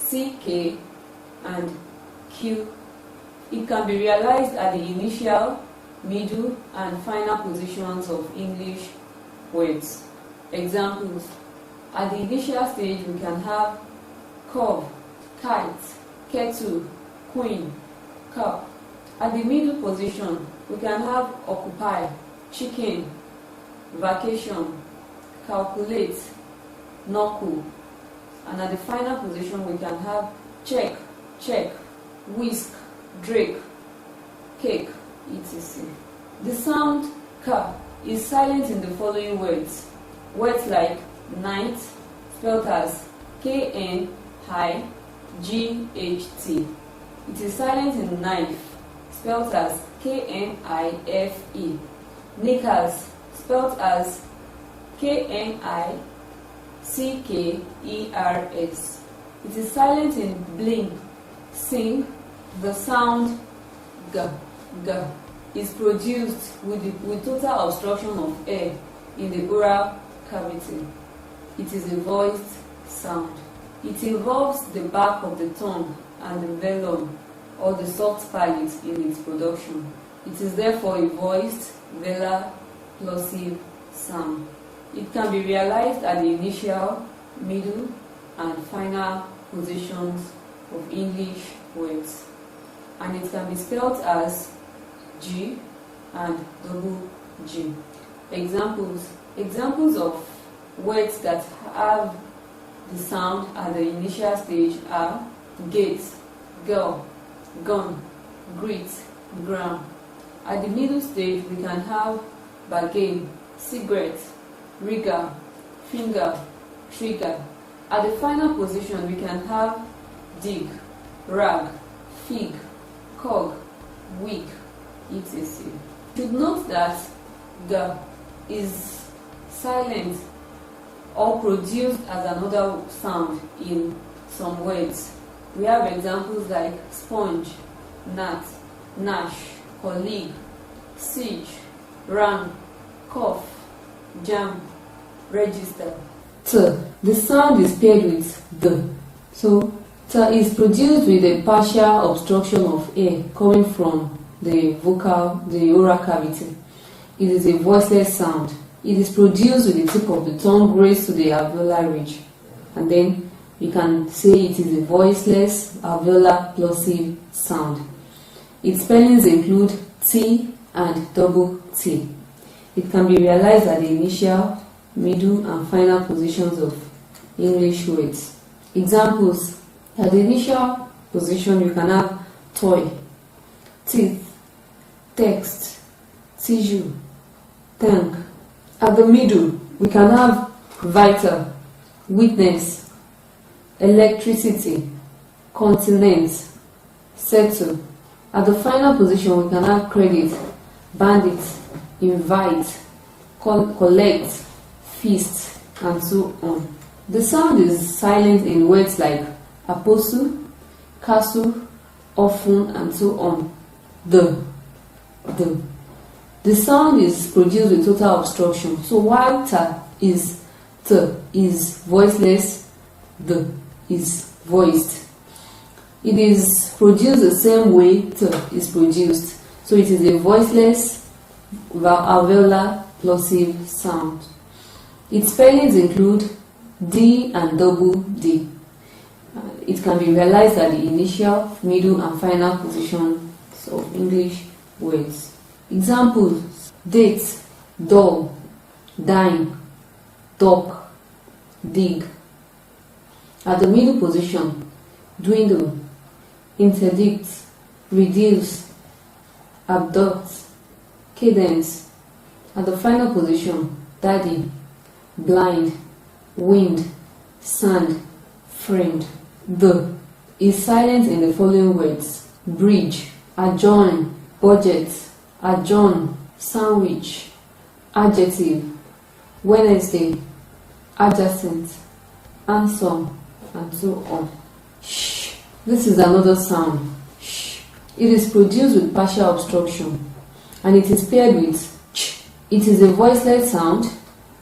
C, K, and Q. It can be realized at the initial, middle, and final positions of English words. Examples: at the initial stage, we can have curve, kite, kettle, queen, cup. At the middle position, we can have occupy, chicken, vacation, calculate, knuckle. And at the final position, we can have check, check, whisk, drake, cake, etc. The sound K is silent in the following words. Words like night, spelled as KNIGHT. It is silent in knife, spelled as KNIFE. Knickers, spelled as KNICKERS. It is silent in blink, sing. The sound G is produced with total obstruction of air in the oral cavity. It is a voiced sound. It involves the back of the tongue and the velum or the soft palate in its production. It is therefore a voiced, velar, plosive sound. It can be realized at the initial, middle, and final positions of English words. And it can be spelled as G and double G. Examples of words that have the sound at the initial stage are gate, girl, gun, greet, gram. At the middle stage, we can have bargain, cigarette, rigger, finger, trigger. At the final position, we can have dig, rag, fig, cog, wig, etc. You should note that G is silent or produced as another sound in some words. We have examples like sponge, gnat, gnash, colleague, siege, run, cough, jam, register. T. The sound is paired with D. So T is produced with a partial obstruction of air coming from the oral cavity. It is a voiceless sound. It is produced with the tip of the tongue raised to the alveolar ridge. And then you can say it is a voiceless alveolar plosive sound. Its spellings include T and double T. It can be realized at the initial, middle, and final positions of English words. Examples: at the initial position, you can have toy, teeth, text, tissue, tank. At the middle, we can have vital, witness, electricity, continent, settle. At the final position, we can have credit, bandit, invite, collect, feast, and so on. The sound is silent in words like apostle, castle, often, and so on. The sound is produced with total obstruction. So while T is voiceless, D is voiced. It is produced the same way T is produced. So it is a voiceless alveolar plosive sound. Its spellings include D and double D. It can be realized at the initial, middle, and final positions of English words. Examples: date, dull, dine, dock, dig. At the middle position, dwindle, interdict, reduce, abduct, cadence. At the final position, daddy, blind, wind, sand, friend. The is silent in the following words: bridge, adjourn, budget, adjourn, sandwich, adjective, Wednesday, adjacent, handsome, and so on. Shh. This is another sound. Shh. It is produced with partial obstruction, and it is paired with ch. It is a voiceless sound,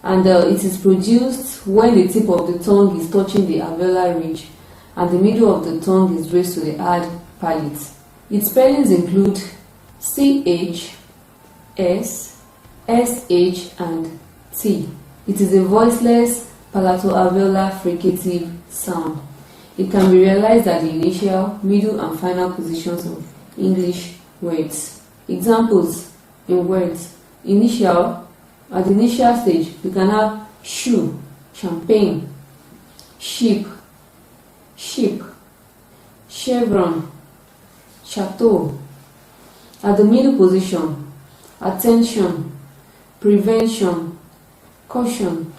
and it is produced when the tip of the tongue is touching the alveolar ridge, and the middle of the tongue is raised to the hard palate. Its spellings include CH, S, SH, and T. It is a voiceless palato-alveolar fricative sound. It can be realized at the initial, middle, and final positions of English words. Examples in words. Initial. At the initial stage, we can have shoe, champagne, sheep, sheep, chevron, chateau. At the middle position, attention, prevention, caution,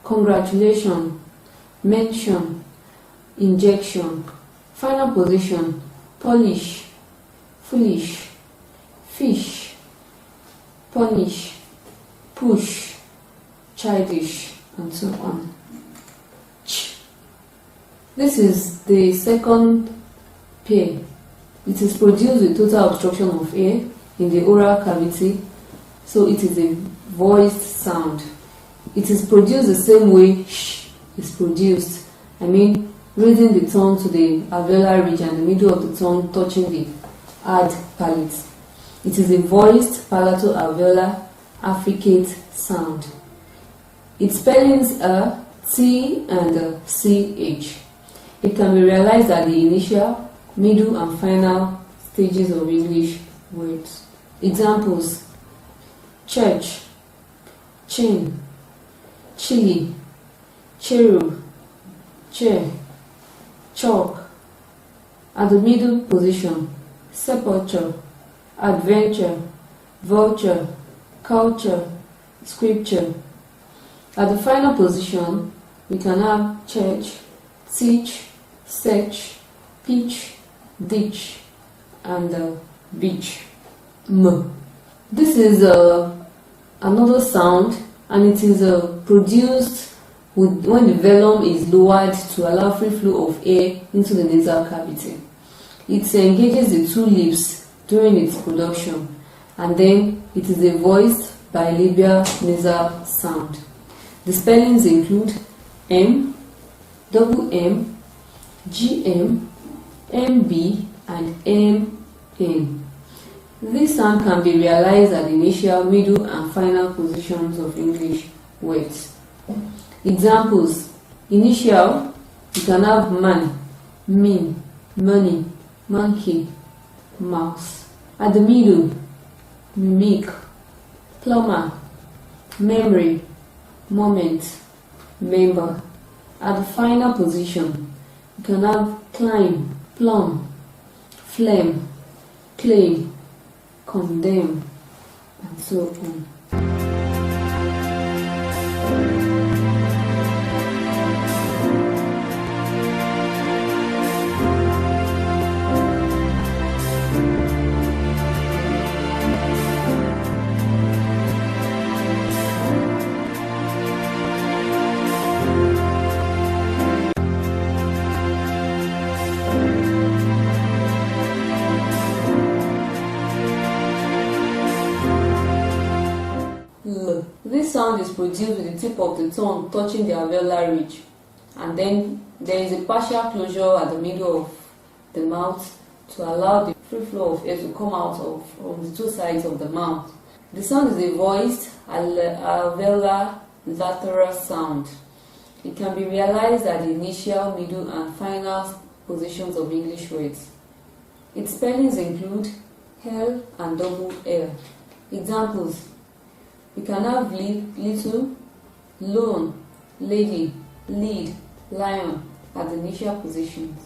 congratulation, mention, injection. Final position, polish, foolish, fish, punish, push, childish, and so on. Ch. This is the second pair. It is produced with total obstruction of air in the oral cavity, so it is a voiced sound. It is produced the same way sh is produced. I mean, raising the tongue to the alveolar ridge and the middle of the tongue touching the hard palate. It is a voiced palato-alveolar affricate sound. Its spellings are T and CH. It can be realized at the initial, middle, and final stages of English words. Examples: church, chain, chili, cherub, chair, chalk. At the middle position, sepulture, adventure, vulture, culture, scripture. At the final position, we can have church, teach, search, pitch, ditch, and beach. M. This is another sound, and it is produced when the velum is lowered to allow free flow of air into the nasal cavity. It engages the two lips during its production, and then it is a voiced bilabial nasal sound. The spellings include M, double M, GM, MB, and MN. This sound can be realized at the initial, middle, and final positions of English words. Examples: initial, you can have man, mean, money, monkey, mouse. At the middle, mimic, plumber, memory, moment, member. At the final position, you can have climb, plumb, flame, claim, condemn, and so on. This sound is produced with the tip of the tongue touching the alveolar ridge, and then there is a partial closure at the middle of the mouth to allow the free flow of air to come out from the two sides of the mouth. The sound is a voiced alveolar lateral sound. It can be realized at the initial, middle, and final positions of English words. Its spellings include L and double L. Examples: we can have little, lone, lady, lead, lion at the initial positions.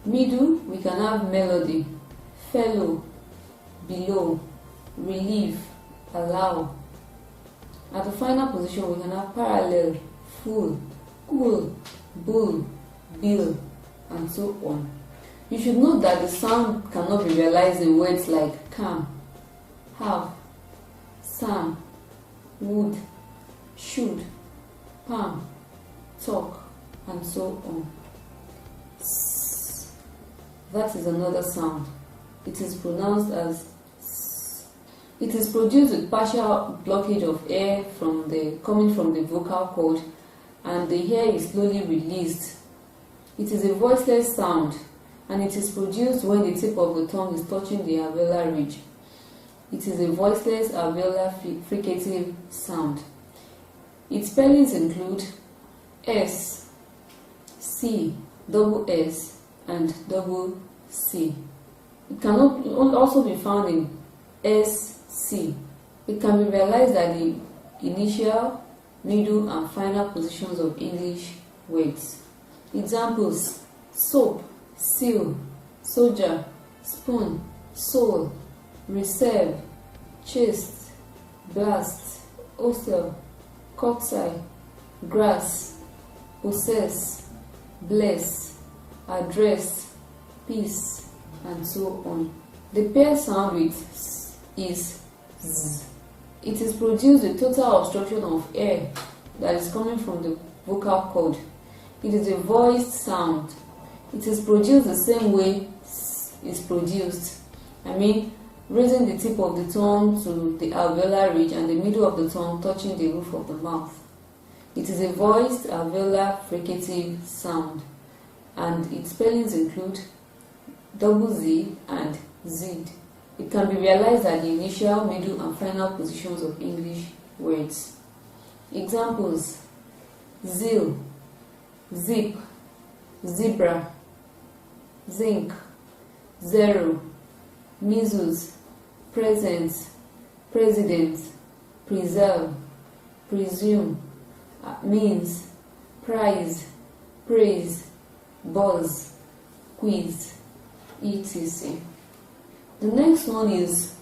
Middle, we can have melody, fellow, below, relief, allow. At the final position, we can have parallel, full, cool, bull, bill, and so on. You should note that the sound cannot be realized in words like can, have, sam, would, should, palm, talk, and so on. S. That is another sound. It is pronounced as S. It is produced with partial blockage of air coming from the vocal cord, and the air is slowly released It is a voiceless sound, and it is produced when the tip of the tongue is touching the alveolar ridge. It is a voiceless alveolar fricative sound. Its spellings include S, C, double S, and double C. It can also be found in SC. It can be realized at the initial, middle, and final positions of English words. Examples: soap, seal, soldier, spoon, soul, reserve, chest, blast, hostel, coxswain, grass, possess, bless, address, peace, and so on. The pair sound with S is Z. It is produced with total obstruction of air that is coming from the vocal cord. It is a voiced sound. It is produced the same way S is produced. Raising the tip of the tongue to the alveolar ridge and the middle of the tongue touching the roof of the mouth. It is a voiced alveolar fricative sound, and its spellings include double Z and Z. It can be realized at the initial, middle, and final positions of English words. Examples: zeal, zip, zebra, zinc, zero, measles, present, president, preserve, presume, means, prize, praise, buzz, quiz, etc. The next one is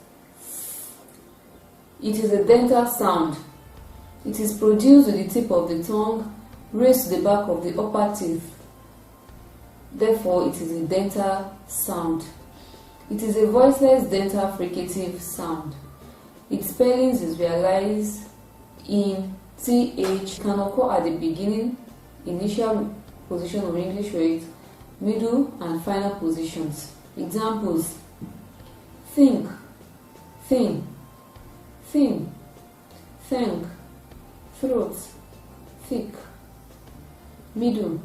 it is a dental sound. It is produced with the tip of the tongue raised to the back of the upper teeth. Therefore, it is a dental sound. It is a voiceless dental fricative sound. Its spellings is realized in TH. Can occur at the beginning, initial position of English words, middle, and final positions. Examples: think, thin, thin, thank, throat, thick, middle,